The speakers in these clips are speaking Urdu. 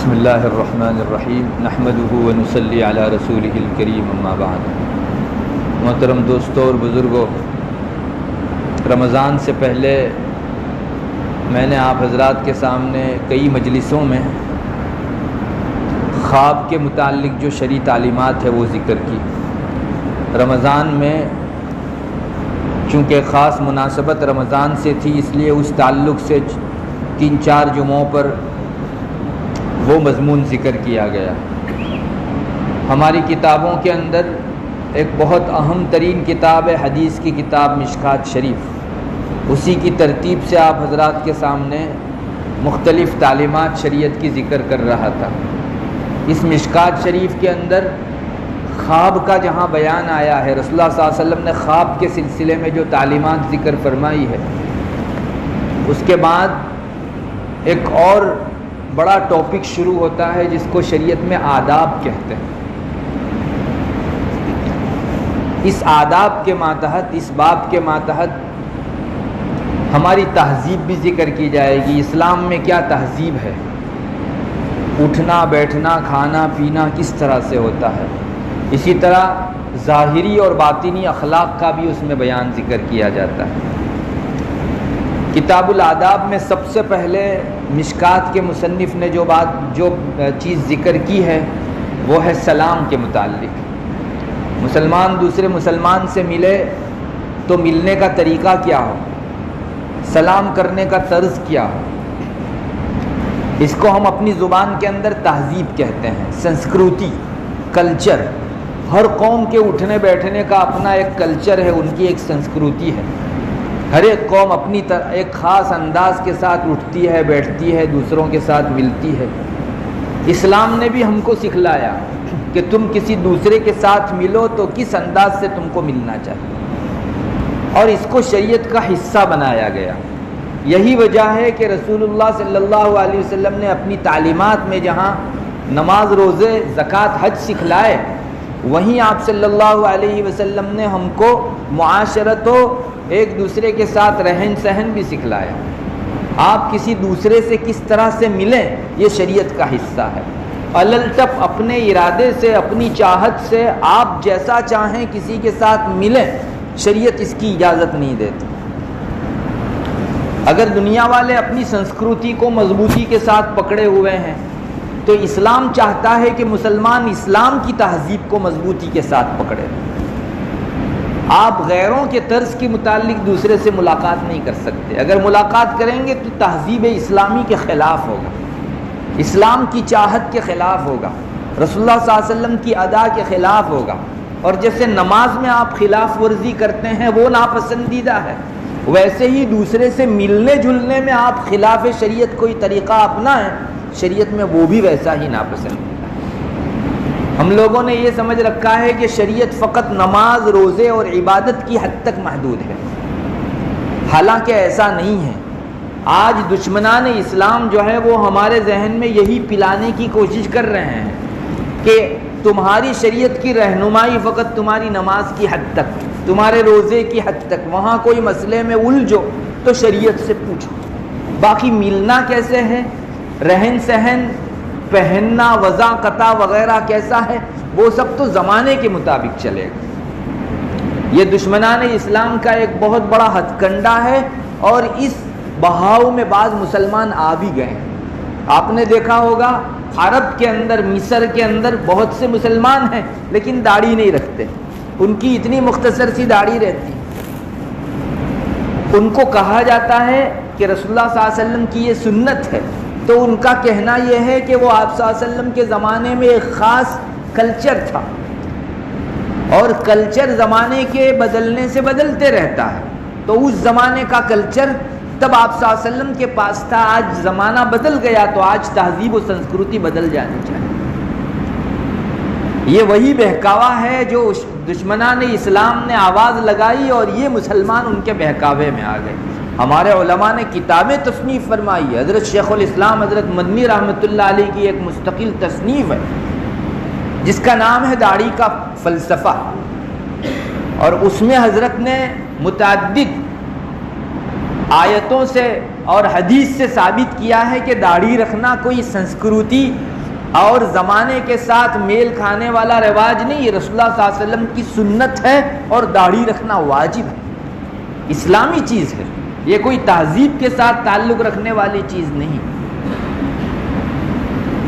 بسم اللہ الرحمن الرحیم نحمدہ ونصلی علی رسولہ الکریم اما بعد۔ محترم دوستوں اور بزرگوں، رمضان سے پہلے میں نے آپ حضرات کے سامنے کئی مجلسوں میں خواب کے متعلق جو شرعی تعلیمات ہے وہ ذکر کی۔ رمضان میں چونکہ خاص مناسبت رمضان سے تھی، اس لیے اس تعلق سے 3-4 جمعوں پر وہ مضمون ذکر کیا گیا۔ ہماری کتابوں کے اندر ایک بہت اہم ترین کتاب ہے حدیث کی کتاب مشکوٰۃ شریف، اسی کی ترتیب سے آپ حضرات کے سامنے مختلف تعلیمات شریعت کی ذکر کر رہا تھا۔ اس مشکوٰۃ شریف کے اندر خواب کا جہاں بیان آیا ہے، رسول اللہ صلی اللہ علیہ وسلم نے خواب کے سلسلے میں جو تعلیمات ذکر فرمائی ہے، اس کے بعد ایک اور بڑا ٹاپک شروع ہوتا ہے جس کو شریعت میں آداب کہتے ہیں۔ اس آداب کے ماتحت، اس باب کے ماتحت ہماری تہذیب بھی ذکر کی جائے گی۔ اسلام میں کیا تہذیب ہے، اٹھنا بیٹھنا کھانا پینا کس طرح سے ہوتا ہے، اسی طرح ظاہری اور باطنی اخلاق کا بھی اس میں بیان ذکر کیا جاتا ہے۔ کتاب الآداب میں سب سے پہلے مشکوٰۃ کے مصنف نے جو چیز ذکر کی ہے وہ ہے سلام کے متعلق۔ مسلمان دوسرے مسلمان سے ملے تو ملنے کا طریقہ کیا ہو، سلام کرنے کا طرز کیا ہو۔ اس کو ہم اپنی زبان کے اندر تہذیب کہتے ہیں، سنسکرتی، کلچر۔ ہر قوم کے اٹھنے بیٹھنے کا اپنا ایک کلچر ہے، ان کی ایک سنسکرتی ہے۔ ہر ایک قوم اپنی ایک خاص انداز کے ساتھ اٹھتی ہے، بیٹھتی ہے، دوسروں کے ساتھ ملتی ہے۔ اسلام نے بھی ہم کو سکھلایا کہ تم کسی دوسرے کے ساتھ ملو تو کس انداز سے تم کو ملنا چاہیے، اور اس کو شریعت کا حصہ بنایا گیا۔ یہی وجہ ہے کہ رسول اللہ صلی اللہ علیہ وسلم نے اپنی تعلیمات میں جہاں نماز، روزے، زکوٰۃ، حج سکھلائے، وہیں آپ صلی اللہ علیہ وسلم نے ہم کو معاشرت و ایک دوسرے کے ساتھ رہن سہن بھی سکھلایا۔ آپ کسی دوسرے سے کس طرح سے ملیں، یہ شریعت کا حصہ ہے۔ الٹپ اپنے ارادے سے، اپنی چاہت سے آپ جیسا چاہیں کسی کے ساتھ ملیں، شریعت اس کی اجازت نہیں دیتی۔ اگر دنیا والے اپنی سنسکرتی کو مضبوطی کے ساتھ پکڑے ہوئے ہیں تو اسلام چاہتا ہے کہ مسلمان اسلام کی تہذیب کو مضبوطی کے ساتھ پکڑے۔ آپ غیروں کے طرز کے متعلق دوسرے سے ملاقات نہیں کر سکتے۔ اگر ملاقات کریں گے تو تہذیب اسلامی کے خلاف ہوگا، اسلام کی چاہت کے خلاف ہوگا، رسول اللہ صلی اللہ علیہ وسلم کی ادا کے خلاف ہوگا۔ اور جیسے نماز میں آپ خلاف ورزی کرتے ہیں وہ ناپسندیدہ ہے، ویسے ہی دوسرے سے ملنے جلنے میں آپ خلاف شریعت کوئی طریقہ اپنائیں، شریعت میں وہ بھی ویسا ہی ناپسندیدہ ہے۔ ہم لوگوں نے یہ سمجھ رکھا ہے کہ شریعت فقط نماز، روزے اور عبادت کی حد تک محدود ہے، حالانکہ ایسا نہیں ہے۔ آج دشمنان اسلام جو ہے وہ ہمارے ذہن میں یہی پلانے کی کوشش کر رہے ہیں کہ تمہاری شریعت کی رہنمائی فقط تمہاری نماز کی حد تک، تمہارے روزے کی حد تک، وہاں کوئی مسئلے میں الجھو تو شریعت سے پوچھو، باقی ملنا کیسے ہے، رہن سہن، پہننا، وضع قطع وغیرہ کیسا ہے، وہ سب تو زمانے کے مطابق چلے گا۔ یہ دشمنان اسلام کا ایک بہت بڑا ہتھ کنڈا ہے، اور اس بہاؤ میں بعض مسلمان آ بھی گئے ہیں۔ آپ نے دیکھا ہوگا عرب کے اندر، مصر کے اندر بہت سے مسلمان ہیں لیکن داڑھی نہیں رکھتے، ان کی اتنی مختصر سی داڑھی رہتی۔ ان کو کہا جاتا ہے کہ رسول اللہ صلی اللہ علیہ وسلم کی یہ سنت ہے، تو ان کا کہنا یہ ہے کہ وہ آپ صلی اللہ علیہ وسلم کے زمانے میں ایک خاص کلچر تھا، اور کلچر زمانے کے بدلنے سے بدلتے رہتا ہے، تو اس زمانے کا کلچر تب آپ صلی اللہ علیہ وسلم کے پاس تھا، آج زمانہ بدل گیا تو آج تہذیب و سنسکرتی بدل جانی چاہیے۔ یہ وہی بہکاوا ہے جو دشمنان اسلام نے آواز لگائی، اور یہ مسلمان ان کے بہکاوے میں آ گئے۔ ہمارے علماء نے کتابیں تصنیف فرمائی ہے، حضرت شیخ الاسلام حضرت مدنی رحمۃ اللہ علیہ کی ایک مستقل تصنیف ہے جس کا نام ہے داڑھی کا فلسفہ، اور اس میں حضرت نے متعدد آیتوں سے اور حدیث سے ثابت کیا ہے کہ داڑھی رکھنا کوئی سنسکرتی اور زمانے کے ساتھ میل کھانے والا رواج نہیں، یہ رسول اللہ صلی اللہ علیہ وسلم کی سنت ہے، اور داڑھی رکھنا واجب ہے، اسلامی چیز ہے، یہ کوئی تہذیب کے ساتھ تعلق رکھنے والی چیز نہیں۔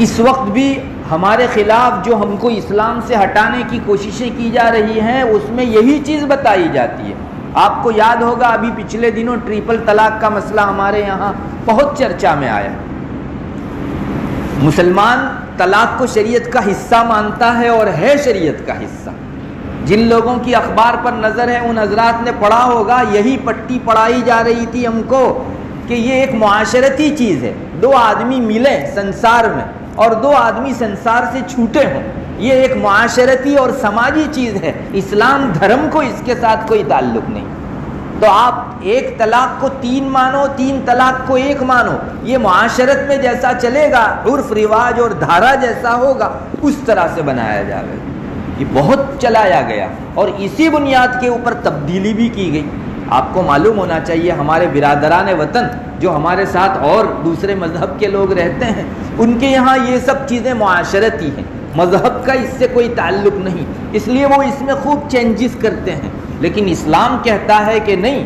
اس وقت بھی ہمارے خلاف جو ہم کو اسلام سے ہٹانے کی کوششیں کی جا رہی ہیں، اس میں یہی چیز بتائی جاتی ہے۔ آپ کو یاد ہوگا ابھی پچھلے دنوں ٹریپل طلاق کا مسئلہ ہمارے یہاں بہت چرچا میں آیا۔ مسلمان طلاق کو شریعت کا حصہ مانتا ہے اور ہے شریعت کا حصہ۔ جن لوگوں کی اخبار پر نظر ہے ان حضرات نے پڑھا ہوگا، یہی پٹی پڑھائی جا رہی تھی ہم کو کہ یہ ایک معاشرتی چیز ہے، دو آدمی ملیں سنسار میں اور دو آدمی سنسار سے چھوٹے ہوں، یہ ایک معاشرتی اور سماجی چیز ہے، اسلام دھرم کو اس کے ساتھ کوئی تعلق نہیں۔ تو آپ ایک طلاق کو 3 مانو، 3 طلاق کو 1 مانو، یہ معاشرت میں جیسا چلے گا، عرف رواج اور دھارا جیسا ہوگا اس طرح سے بنایا جائے گا۔ یہ بہت چلایا گیا اور اسی بنیاد کے اوپر تبدیلی بھی کی گئی۔ آپ کو معلوم ہونا چاہیے ہمارے برادران وطن جو ہمارے ساتھ اور دوسرے مذہب کے لوگ رہتے ہیں، ان کے یہاں یہ سب چیزیں معاشرتی ہیں، مذہب کا اس سے کوئی تعلق نہیں، اس لیے وہ اس میں خوب چینجز کرتے ہیں۔ لیکن اسلام کہتا ہے کہ نہیں،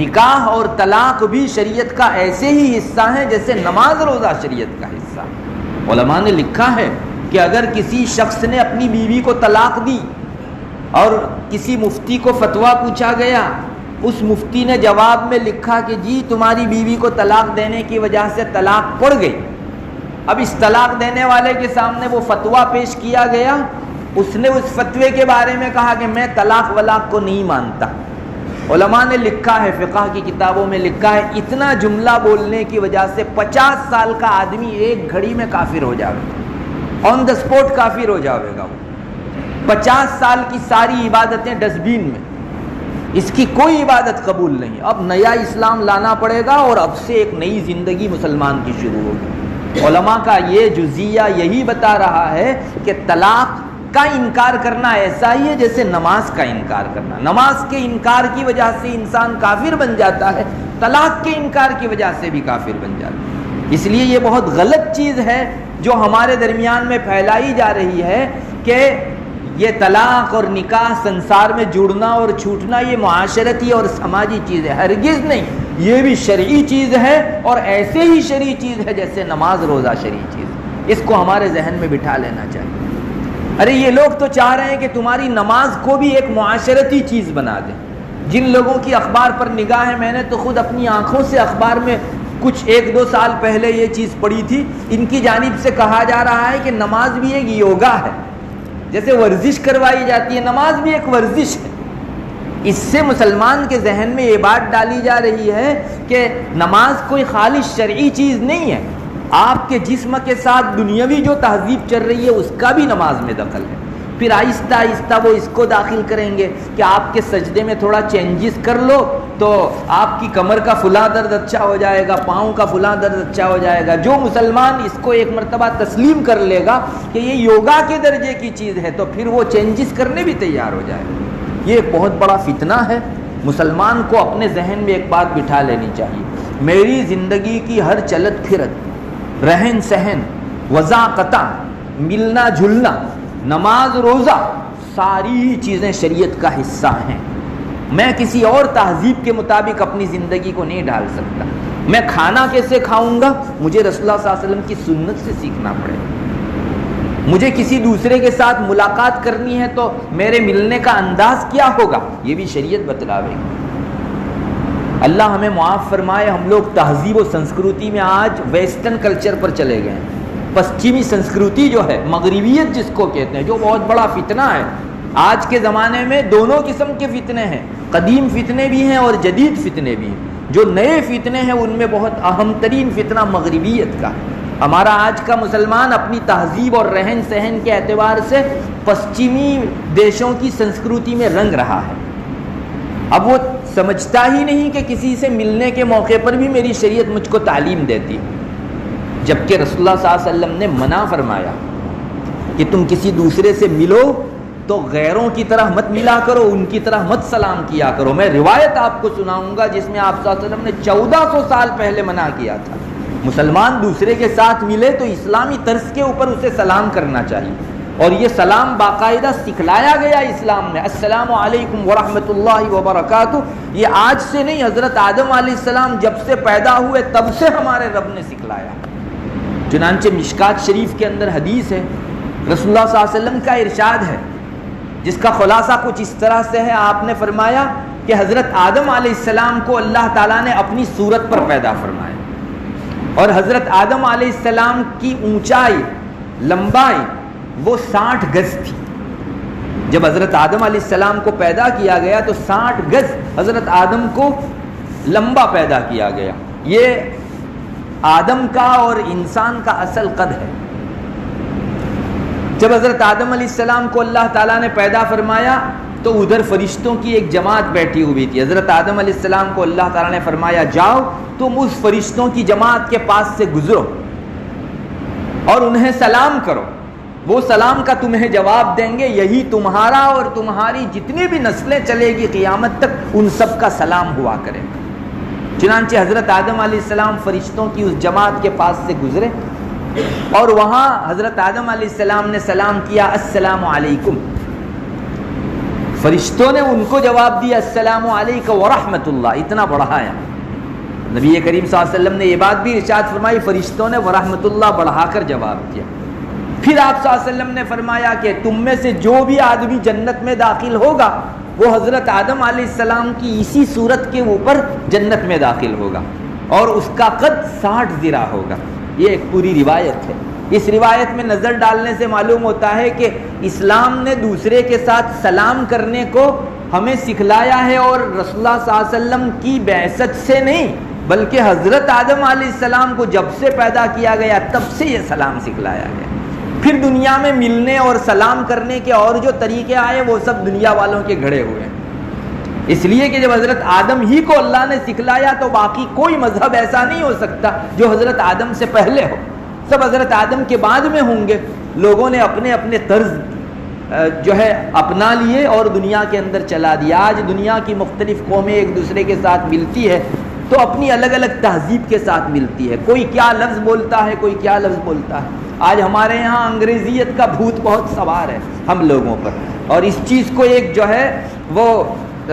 نکاح اور طلاق بھی شریعت کا ایسے ہی حصہ ہیں جیسے نماز روزہ شریعت کا حصہ۔ علماء نے لکھا ہے کہ اگر کسی شخص نے اپنی بیوی کو طلاق دی اور کسی مفتی کو فتویٰ پوچھا گیا، اس مفتی نے جواب میں لکھا کہ جی تمہاری بیوی کو طلاق دینے کی وجہ سے طلاق پڑ گئی۔ اب اس طلاق دینے والے کے سامنے وہ فتویٰ پیش کیا گیا، اس نے اس فتوے کے بارے میں کہا کہ میں طلاق ولاق کو نہیں مانتا۔ علماء نے لکھا ہے، فقہ کی کتابوں میں لکھا ہے، اتنا جملہ بولنے کی وجہ سے 50 سال کا آدمی ایک گھڑی میں کافر ہو جائے گا، آن دا اسپوٹ کافر ہو جائے گا۔ 50 سال کی ساری عبادتیں ڈسٹبین میں، اس کی کوئی عبادت قبول نہیں۔ اب نیا اسلام لانا پڑے گا اور اب سے ایک نئی زندگی مسلمان کی شروع ہوگی۔ علماء کا یہ جزیہ یہی بتا رہا ہے کہ طلاق کا انکار کرنا ایسا ہی ہے جیسے نماز کا انکار کرنا۔ نماز کے انکار کی وجہ سے انسان کافر بن جاتا ہے، طلاق کے انکار کی وجہ سے بھی کافر بن جاتا ہے۔ اس لیے یہ بہت غلط چیز ہے جو ہمارے درمیان میں پھیلائی جا رہی ہے کہ یہ طلاق اور نکاح سنسار میں جڑنا اور چھوٹنا یہ معاشرتی اور سماجی چیز ہے، ہرگز نہیں، یہ بھی شرعی چیز ہے اور ایسے ہی شرعی چیز ہے جیسے نماز روزہ شرعی چیز ہے۔ اس کو ہمارے ذہن میں بٹھا لینا چاہیے۔ ارے یہ لوگ تو چاہ رہے ہیں کہ تمہاری نماز کو بھی ایک معاشرتی چیز بنا دیں۔ جن لوگوں کی اخبار پر نگاہ ہے، میں نے تو خود اپنی آنکھوں سے اخبار میں کچھ 1-2 سال پہلے یہ چیز پڑھی تھی، ان کی جانب سے کہا جا رہا ہے کہ نماز بھی ایک یوگا ہے، جیسے ورزش کروائی جاتی ہے، نماز بھی ایک ورزش ہے۔ اس سے مسلمان کے ذہن میں یہ بات ڈالی جا رہی ہے کہ نماز کوئی خالص شرعی چیز نہیں ہے، آپ کے جسم کے ساتھ دنیاوی جو تہذیب چل رہی ہے اس کا بھی نماز میں دخل ہے۔ پھر آہستہ آہستہ وہ اس کو داخل کریں گے کہ آپ کے سجدے میں تھوڑا چینجز کر لو تو آپ کی کمر کا فلاں درد اچھا ہو جائے گا، پاؤں کا فلاں درد اچھا ہو جائے گا۔ جو مسلمان اس کو ایک مرتبہ تسلیم کر لے گا کہ یہ یوگا کے درجے کی چیز ہے تو پھر وہ چینجز کرنے بھی تیار ہو جائے گا۔ یہ ایک بہت بڑا فتنہ ہے، مسلمان کو اپنے ذہن میں ایک بات بٹھا لینی چاہیے، میری زندگی کی ہر چلت پھرت، رہن سہن، وضاقتہ، ملنا جلنا، نماز روزہ، ساری چیزیں شریعت کا حصہ ہیں۔ میں کسی اور تہذیب کے مطابق اپنی زندگی کو نہیں ڈھال سکتا۔ میں کھانا کیسے کھاؤں گا، مجھے رسول اللہ صلی اللہ علیہ وسلم کی سنت سے سیکھنا پڑے گا۔ مجھے کسی دوسرے کے ساتھ ملاقات کرنی ہے تو میرے ملنے کا انداز کیا ہوگا، یہ بھی شریعت بتلاوے گی۔ اللہ ہمیں معاف فرمائے، ہم لوگ تہذیب و سنسکرتی میں آج ویسٹرن کلچر پر چلے گئے ہیں۔ پشچمی سنسکرتی جو ہے، مغربیت جس کو کہتے ہیں، جو بہت بڑا فتنہ ہے۔ آج کے زمانے میں دونوں قسم کے فتنے ہیں، قدیم فتنے بھی ہیں اور جدید فتنے بھی ہیں۔ جو نئے فتنے ہیں ان میں بہت اہم ترین فتنہ مغربیت کا ہے۔ ہمارا آج کا مسلمان اپنی تہذیب اور رہن سہن کے اعتبار سے پشچمی دیشوں کی سنسکرتی میں رنگ رہا ہے۔ اب وہ سمجھتا ہی نہیں کہ کسی سے ملنے کے موقع پر بھی میری شریعت مجھ کو تعلیم دیتی ہے، جبکہ رسول اللہ صلی اللہ علیہ وسلم نے منع فرمایا کہ تم کسی دوسرے سے ملو تو غیروں کی طرح مت ملا کرو، ان کی طرح مت سلام کیا کرو۔ میں روایت آپ کو سناؤں گا جس میں آپ صلی اللہ علیہ وسلم نے 1400 سال پہلے منع کیا تھا مسلمان دوسرے کے ساتھ ملے تو اسلامی طرز کے اوپر اسے سلام کرنا چاہیے، اور یہ سلام باقاعدہ سکھلایا گیا اسلام میں، السلام علیکم ورحمۃ اللہ وبرکاتہ۔ یہ آج سے نہیں، حضرت آدم علیہ السلام جب سے پیدا ہوئے تب سے ہمارے رب نے سکھلایا۔ چنانچہ مشکات شریف کے اندر حدیث ہے، رسول اللہ صلی اللہ علیہ وسلم کا ارشاد ہے، جس کا خلاصہ کچھ اس طرح سے ہے، آپ نے فرمایا کہ حضرت آدم علیہ السلام کو اللہ تعالیٰ نے اپنی صورت پر پیدا فرمایا، اور حضرت آدم علیہ السلام کی اونچائی لمبائی وہ 60 گز تھی۔ جب حضرت آدم علیہ السلام کو پیدا کیا گیا تو 60 گز حضرت آدم کو لمبا پیدا کیا گیا۔ یہ آدم کا اور انسان کا اصل قد ہے۔ جب حضرت آدم علیہ السلام کو اللہ تعالیٰ نے پیدا فرمایا تو ادھر فرشتوں کی ایک جماعت بیٹھی ہوئی تھی۔ حضرت آدم علیہ السلام کو اللہ تعالیٰ نے فرمایا جاؤ تم اس فرشتوں کی جماعت کے پاس سے گزرو اور انہیں سلام کرو، وہ سلام کا تمہیں جواب دیں گے، یہی تمہارا اور تمہاری جتنی بھی نسلیں چلے گی قیامت تک ان سب کا سلام ہوا کرے۔ چنانچہ حضرت آدم علیہ السلام فرشتوں کی اس جماعت کے پاس سے گزرے اور وہاں حضرت آدم علیہ السلام نے سلام کیا، السلام علیکم۔ فرشتوں نے ان کو جواب دیا السلام علیکم ورحمۃ اللہ، اتنا بڑھایا۔ نبی کریم صلی اللہ علیہ وسلم نے یہ بات بھی ارشاد فرمائی، فرشتوں نے ورحمۃ اللہ بڑھا کر جواب دیا۔ پھر آپ صلی اللہ علیہ وسلم نے فرمایا کہ تم میں سے جو بھی آدمی جنت میں داخل ہوگا وہ حضرت آدم علیہ السلام کی اسی صورت کے اوپر جنت میں داخل ہوگا، اور اس کا قد 60 ذراع ہوگا۔ یہ ایک پوری روایت ہے۔ اس روایت میں نظر ڈالنے سے معلوم ہوتا ہے کہ اسلام نے دوسرے کے ساتھ سلام کرنے کو ہمیں سکھلایا ہے، اور رسول اللہ صلی اللہ علیہ وسلم کی بعثت سے نہیں بلکہ حضرت آدم علیہ السلام کو جب سے پیدا کیا گیا تب سے یہ سلام سکھلایا گیا۔ پھر دنیا میں ملنے اور سلام کرنے کے اور جو طریقے آئے وہ سب دنیا والوں کے گھڑے ہوئے ہیں، اس لیے کہ جب حضرت آدم ہی کو اللہ نے سکھلایا تو باقی کوئی مذہب ایسا نہیں ہو سکتا جو حضرت آدم سے پہلے ہو، سب حضرت آدم کے بعد میں ہوں گے۔ لوگوں نے اپنے اپنے طرز جو ہے اپنا لیے اور دنیا کے اندر چلا دیا۔ آج دنیا کی مختلف قومیں ایک دوسرے کے ساتھ ملتی ہے تو اپنی الگ الگ تہذیب کے ساتھ ملتی ہے، کوئی کیا لفظ بولتا ہے، کوئی کیا لفظ بولتا ہے۔ آج ہمارے یہاں انگریزیت کا بھوت بہت سوار ہے ہم لوگوں پر، اور اس چیز کو ایک جو ہے وہ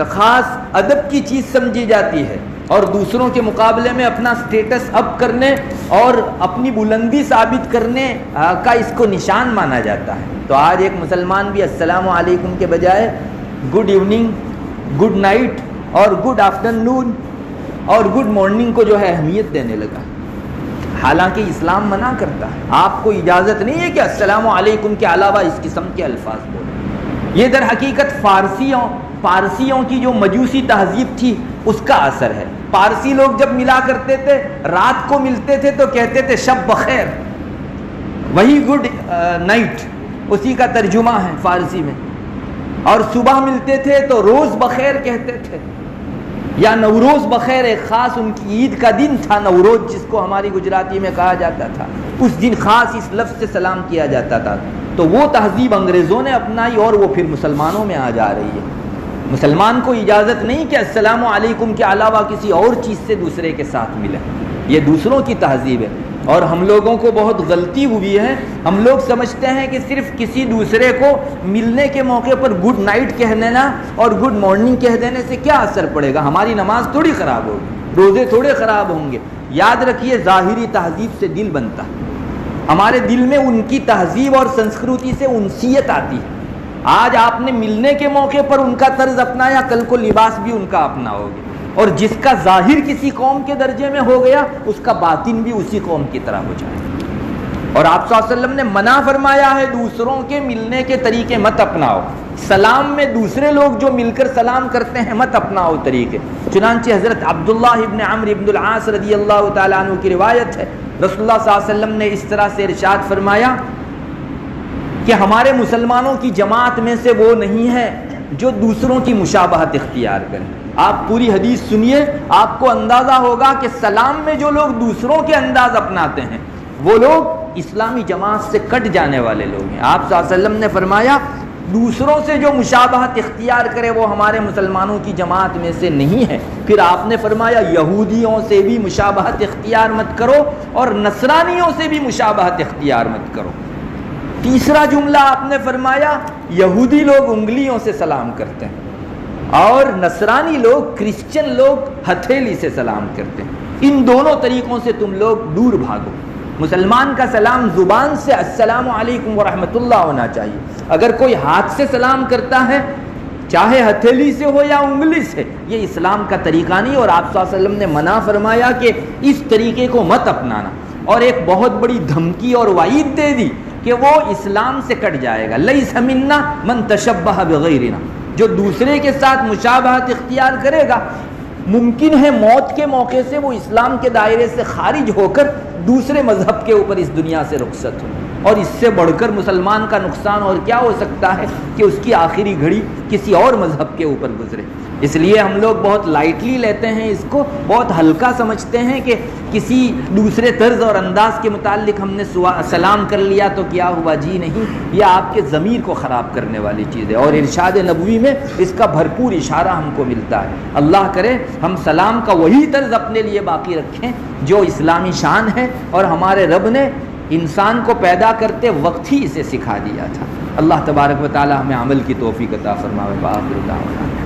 خاص ادب کی چیز سمجھی جاتی ہے، اور دوسروں کے مقابلے میں اپنا سٹیٹس اپ کرنے اور اپنی بلندی ثابت کرنے کا اس کو نشان مانا جاتا ہے۔ تو آج ایک مسلمان بھی السلام علیکم کے بجائے گڈ ایوننگ، گڈ نائٹ اور گڈ آفٹرنون اور گڈ مارننگ کو جو ہے اہمیت دینے لگا، حالانکہ اسلام منع کرتا ہے۔ آپ کو اجازت نہیں ہے کہ السلام علیکم کے علاوہ اس قسم کے الفاظ بولیں۔ یہ در حقیقت فارسیوں کی جو مجوسی تہذیب تھی اس کا اثر ہے۔ پارسی لوگ جب ملا کرتے تھے رات کو ملتے تھے تو کہتے تھے شب بخیر، وہی گڈ نائٹ اسی کا ترجمہ ہے فارسی میں، اور صبح ملتے تھے تو روز بخیر کہتے تھے، یا نوروز بخیر، ایک خاص ان کی عید کا دن تھا نوروز جس کو ہماری گجراتی میں کہا جاتا تھا، اس دن خاص اس لفظ سے سلام کیا جاتا تھا۔ تو وہ تہذیب انگریزوں نے اپنائی اور وہ پھر مسلمانوں میں آ جا رہی ہے۔ مسلمان کو اجازت نہیں کہ السلام علیکم کے علاوہ کسی اور چیز سے دوسرے کے ساتھ ملے، یہ دوسروں کی تہذیب ہے، اور ہم لوگوں کو بہت غلطی ہوئی ہے۔ ہم لوگ سمجھتے ہیں کہ صرف کسی دوسرے کو ملنے کے موقع پر گڈ نائٹ کہہ دینا اور گڈ مارننگ کہہ دینے سے کیا اثر پڑے گا، ہماری نماز تھوڑی خراب ہوگی، روزے تھوڑے خراب ہوں گے۔ یاد رکھیے ظاہری تہذیب سے دل بنتا ہے، ہمارے دل میں ان کی تہذیب اور سنسکرتی سے انسیت آتی ہے۔ آج آپ نے ملنے کے موقع پر ان کا طرز اپنایا، کل کو لباس بھی ان کا اپنا ہوگا، اور جس کا ظاہر کسی قوم کے درجے میں ہو گیا اس کا باطن بھی اسی قوم کی طرح ہو جائے۔ اور آپ صلی اللہ علیہ وسلم نے منع فرمایا ہے دوسروں کے ملنے کے طریقے مت اپناؤ، سلام میں دوسرے لوگ جو مل کر سلام کرتے ہیں مت اپناؤ طریقے۔ چنانچہ حضرت عبداللہ ابن عمرو ابن العاص رضی اللہ تعالیٰ عنہ کی روایت ہے، رسول اللہ صلی اللہ علیہ وسلم نے اس طرح سے ارشاد فرمایا کہ ہمارے مسلمانوں کی جماعت میں سے وہ نہیں ہے جو دوسروں کی مشابہت اختیار کریں۔ آپ پوری حدیث سنیے، آپ کو اندازہ ہوگا کہ سلام میں جو لوگ دوسروں کے انداز اپناتے ہیں وہ لوگ اسلامی جماعت سے کٹ جانے والے لوگ ہیں۔ آپ صلی اللہ علیہ وسلم نے فرمایا دوسروں سے جو مشابہت اختیار کرے وہ ہمارے مسلمانوں کی جماعت میں سے نہیں ہے۔ پھر آپ نے فرمایا یہودیوں سے بھی مشابہت اختیار مت کرو اور نصرانیوں سے بھی مشابہت اختیار مت کرو۔ تیسرا جملہ آپ نے فرمایا یہودی لوگ انگلیوں سے سلام کرتے ہیں اور نصرانی لوگ، کرسچن لوگ ہتھیلی سے سلام کرتے ہیں۔ ان دونوں طریقوں سے تم لوگ دور بھاگو۔ مسلمان کا سلام زبان سے السلام علیکم ورحمۃ اللہ ہونا چاہیے۔ اگر کوئی ہاتھ سے سلام کرتا ہے، چاہے ہتھیلی سے ہو یا انگلی سے، یہ اسلام کا طریقہ نہیں، اور آپ صلی اللہ علیہ وسلم نے منع فرمایا کہ اس طریقے کو مت اپنانا، اور ایک بہت بڑی دھمکی اور وعید دے دی کہ وہ اسلام سے کٹ جائے گا۔ لیس منا من تشبہ بغیرنا، جو دوسرے کے ساتھ مشابہت اختیار کرے گا، ممکن ہے موت کے موقع سے وہ اسلام کے دائرے سے خارج ہو کر دوسرے مذہب کے اوپر اس دنیا سے رخصت ہو، اور اس سے بڑھ کر مسلمان کا نقصان اور کیا ہو سکتا ہے کہ اس کی آخری گھڑی کسی اور مذہب کے اوپر گزرے۔ اس لیے ہم لوگ بہت لائٹلی لیتے ہیں، اس کو بہت ہلکا سمجھتے ہیں کہ کسی دوسرے طرز اور انداز کے متعلق ہم نے سلام کر لیا تو کیا ہوا، جی نہیں، یہ آپ کے ضمیر کو خراب کرنے والی چیز ہے، اور ارشاد نبوی میں اس کا بھرپور اشارہ ہم کو ملتا ہے۔ اللہ کرے ہم سلام کا وہی طرز اپنے لیے باقی رکھیں جو اسلامی شان ہے، اور ہمارے رب نے انسان کو پیدا کرتے وقت ہی اسے سکھا دیا تھا۔ اللہ تبارک و تعالی ہمیں عمل کی توفیق عطا فرمائے۔ بآخر دعوانا